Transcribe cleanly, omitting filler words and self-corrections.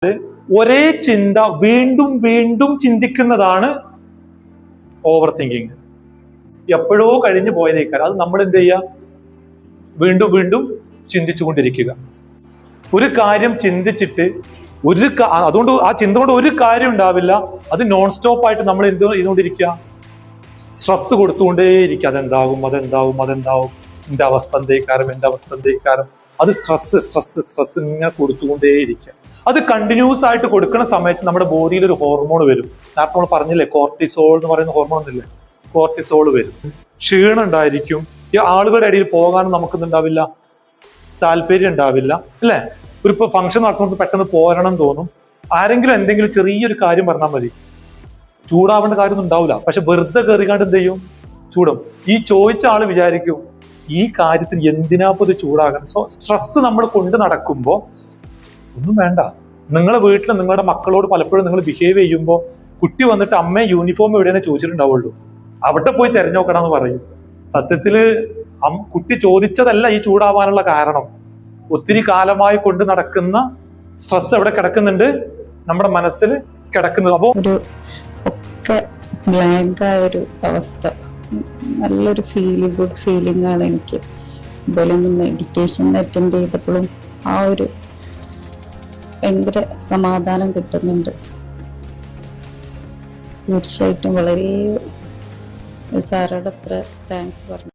ഒരേ ചിന്ത വീണ്ടും വീണ്ടും ചിന്തിക്കുന്നതാണ് ഓവർ തിങ്കിങ്. എപ്പോഴോ കഴിഞ്ഞു പോയതേക്കാരം അത് നമ്മൾ എന്ത് ചെയ്യുക, വീണ്ടും വീണ്ടും ചിന്തിച്ചുകൊണ്ടിരിക്കുക. ഒരു കാര്യം ചിന്തിച്ചിട്ട് അതുകൊണ്ട് ആ ചിന്ത കൊണ്ട് ഒരു കാര്യം ഉണ്ടാവില്ല. അത് നോൺ സ്റ്റോപ്പ് ആയിട്ട് നമ്മൾ എന്ത് ചെയ്തുകൊണ്ടിരിക്കുക, സ്ട്രെസ് കൊടുത്തുകൊണ്ടേയിരിക്കുക. അതെന്താവും, എന്റെ അവസ്ഥ എന്തേക്കാരം. അത് സ്ട്രെസ് ഇങ്ങനെ കൊടുത്തുകൊണ്ടേയിരിക്കുക. അത് കണ്ടിന്യൂസ് ആയിട്ട് കൊടുക്കുന്ന സമയത്ത് നമ്മുടെ ബോഡിയിൽ ഒരു ഹോർമോൺ വരും. നേരത്തെ നമ്മൾ പറഞ്ഞില്ലേ, കോർട്ടിസോൾ എന്ന് പറയുന്ന ഹോർമോൺ ഒന്നില്ലേ, കോർട്ടിസോൾ വരും. ക്ഷീണം ഉണ്ടായിരിക്കും. ഈ ആളുകളുടെ ഇടയിൽ പോകാനും നമുക്കൊന്നുണ്ടാവില്ല, താല്പര്യം ഉണ്ടാവില്ല, അല്ലെ? ഒരു ഫംഗ്ഷൻ നടക്കുമ്പോൾ പെട്ടെന്ന് പോരണം തോന്നും. ആരെങ്കിലും എന്തെങ്കിലും ചെറിയൊരു കാര്യം പറഞ്ഞാൽ മതി, ചൂടാവേണ്ട കാര്യമൊന്നും ഉണ്ടാവില്ല. പക്ഷെ വെറുതെ കയറിക്കാണ്ട് എന്ത് ചെയ്യും, ചൂടും. ഈ ചോദിച്ച ആള് വിചാരിക്കും ഈ കാര്യത്തിൽ എന്തിനാപ്പോ ഇത് ചൂടാകണം. സോ സ്ട്രെസ് നമ്മൾ കൊണ്ട് നടക്കുമ്പോൾ ഒന്നും വേണ്ട. നിങ്ങളെ വീട്ടിൽ നിങ്ങളുടെ മക്കളോട് പലപ്പോഴും നിങ്ങൾ ബിഹേവ് ചെയ്യുമ്പോൾ കുട്ടി വന്നിട്ട് അമ്മയെ യൂണിഫോം എവിടെയെന്ന് ചോദിച്ചിട്ടുണ്ടാവുള്ളൂ, അവിടെ പോയി തിരഞ്ഞോക്കണം എന്ന് പറയും. സത്യത്തില് കുട്ടി ചോദിച്ചതല്ല ഈ ചൂടാവാനുള്ള കാരണം. ഒത്തിരി കാലമായി കൊണ്ട് നടക്കുന്ന സ്ട്രെസ് എവിടെ കിടക്കുന്നുണ്ട്, നമ്മുടെ മനസ്സിൽ കിടക്കുന്നത്. അപ്പോ ഒക്കെ ബ്ലാങ്ക് ആയ ഒരു അവസ്ഥ, നല്ലൊരു ഗുഡ് ഫീലിംഗ് ആണ് എനിക്ക്. അതുപോലെ മെഡിറ്റേഷൻ അറ്റൻഡ് ചെയ്തപ്പോഴും ആ ഒരു ഭയങ്കര സമാധാനം കിട്ടുന്നുണ്ട്. തീർച്ചയായിട്ടും വളരെ സാറോട് അത്ര താങ്ക്സ് പറഞ്ഞു.